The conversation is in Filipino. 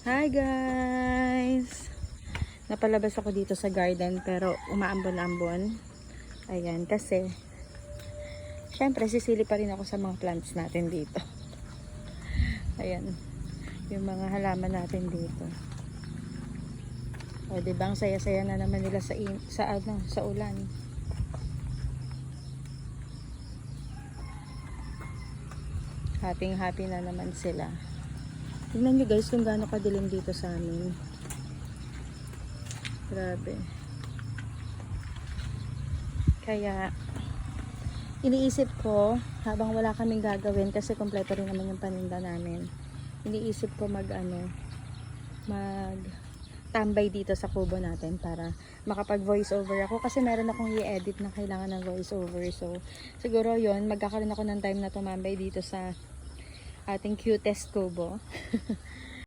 Hi guys! Napalabas ako dito sa garden pero umaambon-ambon. Ayan, kasi syempre sisili pa rin ako sa mga plants natin dito. Ayan, yung mga halaman natin dito. O diba, ang saya-saya na naman nila sa ulan. Happy na naman sila. Tingnan nyo guys kung gaano kadilim dito sa amin. Grabe. Kaya iniisip ko habang wala kaming gagawin kasi kompleto rin naman yung paninda namin. Iniisip ko mag tambay dito sa kubo natin para makapag voice over ako kasi meron akong i-edit na kailangan ng voice over. So siguro yon, magkakaroon ako ng time na tumambay dito sa ating cutest kubo.